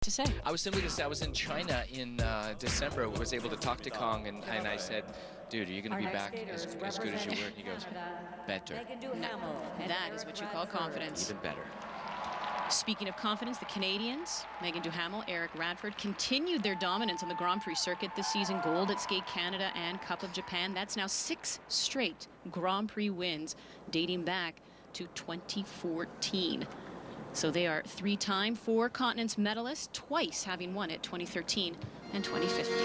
to say? I was simply going to say I was in China in December. Was able to talk to Kong, and I said, dude, are you going to be back as good as you were? And he goes, better. That is what you call confidence. Even better. Speaking of confidence, the Canadians, Meagan Duhamel, Eric Radford, continued their dominance on the Grand Prix circuit this season. Gold at Skate Canada and Cup of Japan. That's now 6 straight Grand Prix wins dating back to 2014. So they are 3-time 4 continents medalists, twice having won it, 2013 and 2015.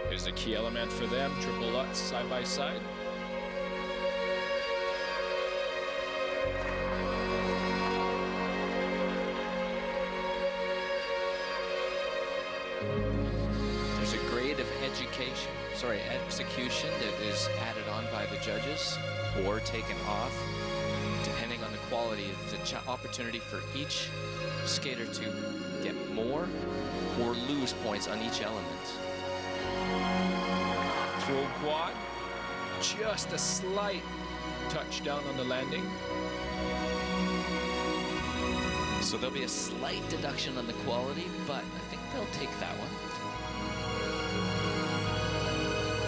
Here's a key element for them, triple Lutz side by side. There's a grade of execution that is added on by the judges or taken off, depending on the quality. It's an opportunity for each skater to get more or lose points on each element. Full quad, just a slight touchdown on the landing. So there'll be a slight deduction on the quality, but I think they'll take that one.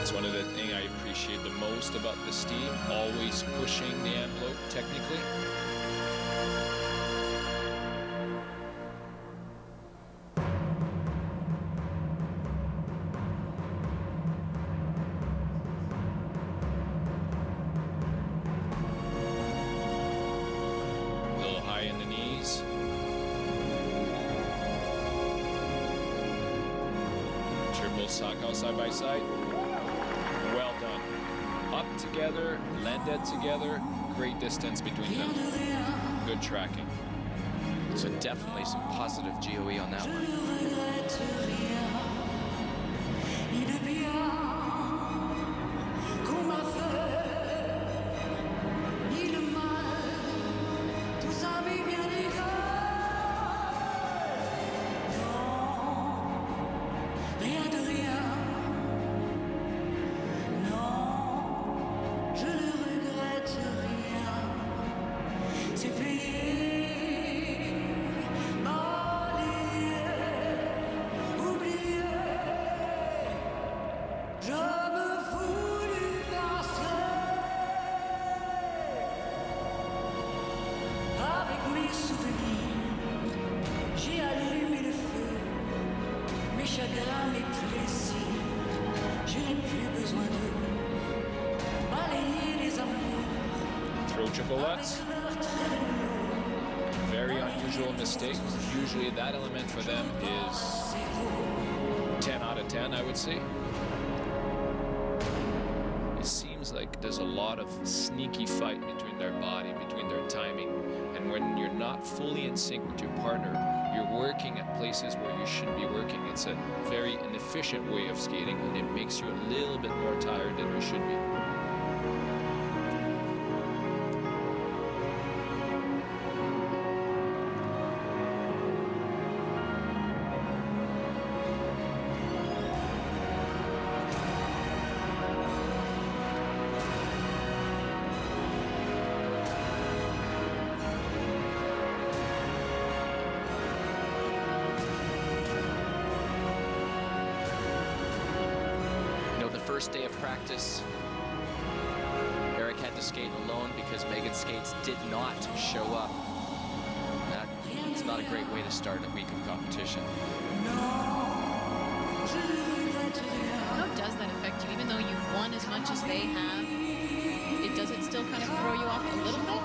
It's one of the things I appreciate the most about this team, always pushing the envelope technically. Sako side by side. Well done. Up together, landed together, great distance between them. Good tracking. So definitely some positive GOE on that one. Throw triple Lutz. Very unusual mistake. Usually that element for them is 10 out of 10, I would say. It seems like there's a lot of sneaky fight between their body, between their timing. And when you're not fully in sync with your partner, you're working at places where you shouldn't be working. It's a very inefficient way of skating, and it makes you a little bit more tired than you should be. First day of practice, Eric had to skate alone because Meagan's skates did not show up. That's not a great way to start a week of competition. How does that affect you? Even though you've won as much as they have, does it still kind of throw you off a little bit?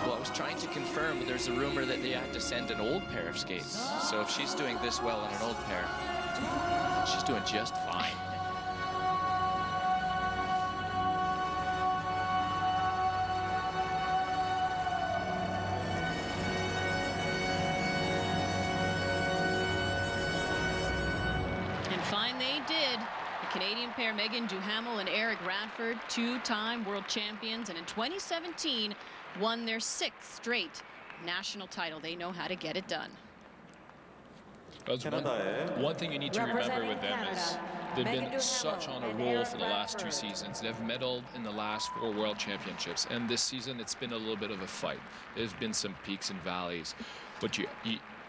Well, I was trying to confirm, but there's a rumor that they have to send an old pair of skates. So if she's doing this well in an old pair, she's doing just fine. they did. The Canadian pair, Meagan Duhamel and Eric Radford, two-time world champions, and in 2017 won their 6th straight national title. They know how to get it done. One thing you need to remember with them is they've been such on a roll for the last 2 seasons. They've medaled in the last 4 world championships, and this season it's been a little bit of a fight. There's been some peaks and valleys, but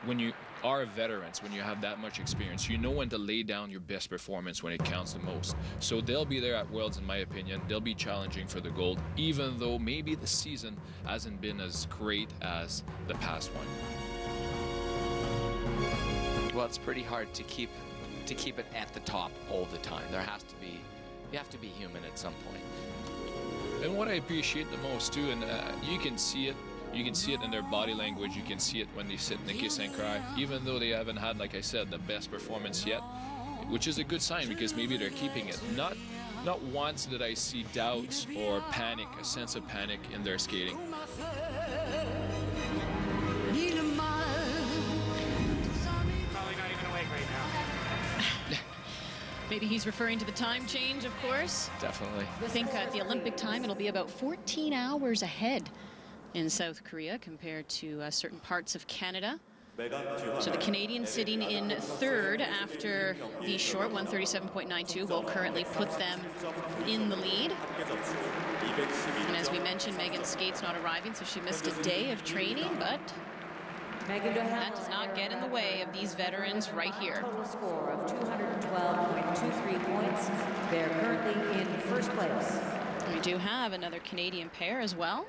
when you are veterans, when you have that much experience, you know when to lay down your best performance when it counts the most. So they'll be there at Worlds, in my opinion. They'll be challenging for the gold, even though maybe the season hasn't been as great as the past one. Well, it's pretty hard to keep it at the top all the time. You have to be human at some point. And what I appreciate the most too, and you can see it in their body language, you can see it when they sit in the kiss and cry, even though they haven't had, like I said, the best performance yet, which is a good sign because maybe they're keeping it. Not once did I see doubts or panic, a sense of panic in their skating. Maybe he's referring to the time change, of course. Definitely. I think at the Olympic time, it'll be about 14 hours ahead in South Korea compared to certain parts of Canada. So the Canadians sitting in 3rd after the short 137.92 will currently put them in the lead. And as we mentioned, Meagan's skate's not arriving, so she missed a day of training, but that does not get in the way of these veterans right here. Total score of 212.23 points. They're currently in 1st place. We do have another Canadian pair as well.